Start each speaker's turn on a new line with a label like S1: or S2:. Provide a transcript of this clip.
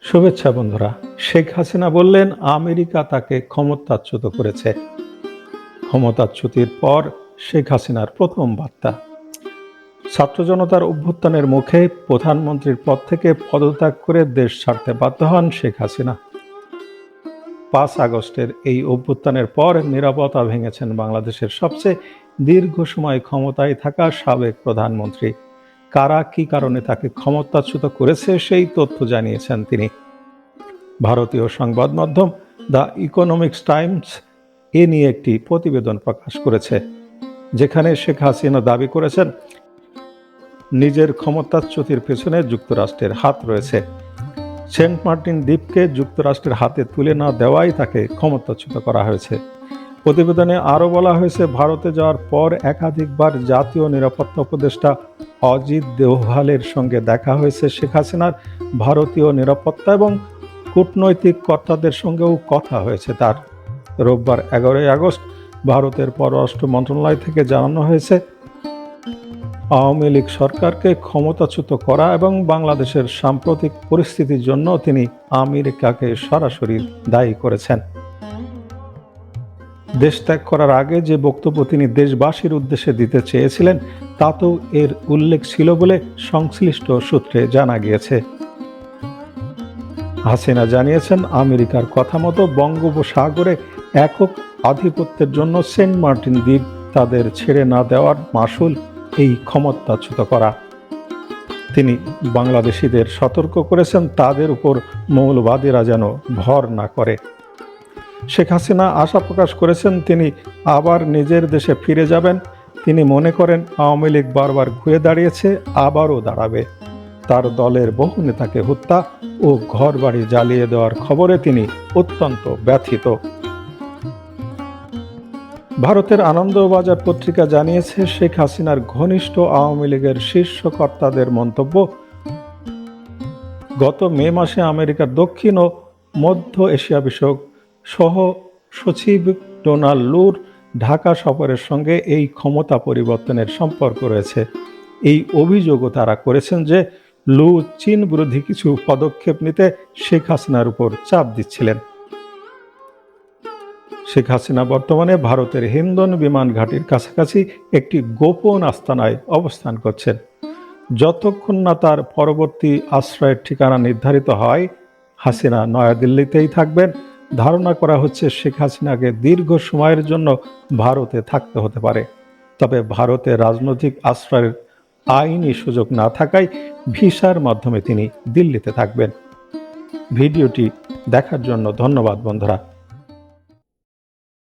S1: শুভেচ্ছা বন্ধুরা। শেখ হাসিনা বললেন আমেরিকা তাকে ক্ষমতাচ্যুত করেছে। ক্ষমতাচ্যুতির পর শেখ হাসিনার প্রথম বার্তা। ছাত্র জনতার অভ্যুত্থানের মুখে প্রধানমন্ত্রীর পদ থেকে পদত্যাগ করে দেশ ছাড়তে বাধ্য হন শেখ হাসিনা। ৫ আগস্টের এই অভ্যুত্থানের পর নীরবতা ভেঙেছেন বাংলাদেশের সবচেয়ে দীর্ঘ সময় ক্ষমতায় থাকা সাবেক প্রধানমন্ত্রী। কারা কি কারণে তাকে ক্ষমতাচ্যুত করেছে সেই তথ্য জানিয়েছেন তিনি। ভারতীয় সংবাদ মাধ্যম দ্য ইকোনমিক্স টাইমস এ নিয়ে একটি প্রতিবেদন প্রকাশ করেছে, যেখানে শেখ হাসিনা দাবি করেছেন নিজের ক্ষমতাচ্যুতির পেছনে যুক্তরাষ্ট্রের হাত রয়েছে। সেন্ট মার্টিন দ্বীপকে যুক্তরাষ্ট্রের হাতে তুলে না দেওয়াই তাকে ক্ষমতাচ্যুত করা হয়েছে। প্রতিবেদনে আরও বলা হয়েছে, ভারতে যাওয়ার পর একাধিকবার জাতীয় নিরাপত্তা উপদেষ্টা অজিত দোভালের সঙ্গে দেখা হয়েছে শেখ হাসিনার। ভারতীয় নিরাপত্তা এবং কূটনৈতিক কর্তাদের সঙ্গেও কথা হয়েছে তার। রোববার 11 আগস্ট ভারতের পররাষ্ট্র মন্ত্রণালয় থেকে জানানো হয়েছে, আওয়ামী লীগ সরকারকে ক্ষমতাচ্যুত করা এবং বাংলাদেশের সাম্প্রতিক পরিস্থিতির জন্য তিনি আমেরিকাকে সরাসরি দায়ী করেছেন। দেশ ত্যাগ করার আগে যে বক্তব্য তিনি দেশবাসীর উদ্দেশ্যে দিতে চেয়েছিলেন তাতেও এর উল্লেখ ছিল বলে সংশ্লিষ্ট সূত্রে জানা গিয়েছে। হাসিনা জানিয়েছেন, আমেরিকার কথা মতো বঙ্গোপসাগরে একক আধিপত্যের জন্য সেন্ট মার্টিন দ্বীপ তাদের ছেড়ে না দেওয়ার মাসুল এই ক্ষমতাচ্যুত করা। তিনি বাংলাদেশিদের সতর্ক করেছেন তাদের উপর মৌলবাদীরা যেন ভর না করে। শেখ হাসিনা আশা প্রকাশ করেছেন তিনি আবার নিজের দেশে ফিরে যাবেন। তিনি মনে করেন আওয়ামী লীগ বারবার ঘুরে দাঁড়িয়েছে, আবারও দাঁড়াবে। তার দলের বহু নেতাকে হত্যা ও ঘরবাড়ি জ্বালিয়ে দেওয়ার খবরে তিনি অত্যন্ত ব্যথিত। ভারতের আনন্দবাজার পত্রিকা জানিয়েছে, শেখ হাসিনার ঘনিষ্ঠ আওয়ামী লীগের শীর্ষ কর্তাদের মন্তব্য, গত মে মাসে আমেরিকার দক্ষিণ ও মধ্য এশিয়া বিষয়ক সহ সচিব ডোনাল্ড লুর ঢাকা সফরের সঙ্গে এই ক্ষমতা পরিবর্তনের সম্পর্ক রয়েছে। এই অভিযোগও তারা করেছেন যে লু চীন বিরোধী কিছু পদক্ষেপ নিতে শেখ হাসিনার উপর চাপ দিচ্ছিলেন। শেখ হাসিনা বর্তমানে ভারতের হিন্দন বিমান ঘাঁটির কাছাকাছি একটি গোপন আস্তানায় অবস্থান করছেন। যতক্ষণ না তার পরবর্তী আশ্রয়ের ঠিকানা নির্ধারিত হয়, হাসিনা নয়াদিল্লিতেই থাকবেন। ধারণা করা হচ্ছে শেখ হাসিনাকে দীর্ঘ সময়ের জন্য ভারতে থাকতে হতে পারে। তবে ভারতে রাজনৈতিক আশ্রয়ের আইনি সুযোগ না থাকায় ভিসার মাধ্যমে তিনি দিল্লিতে থাকবেন। ভিডিওটি দেখার জন্য ধন্যবাদ বন্ধুরা।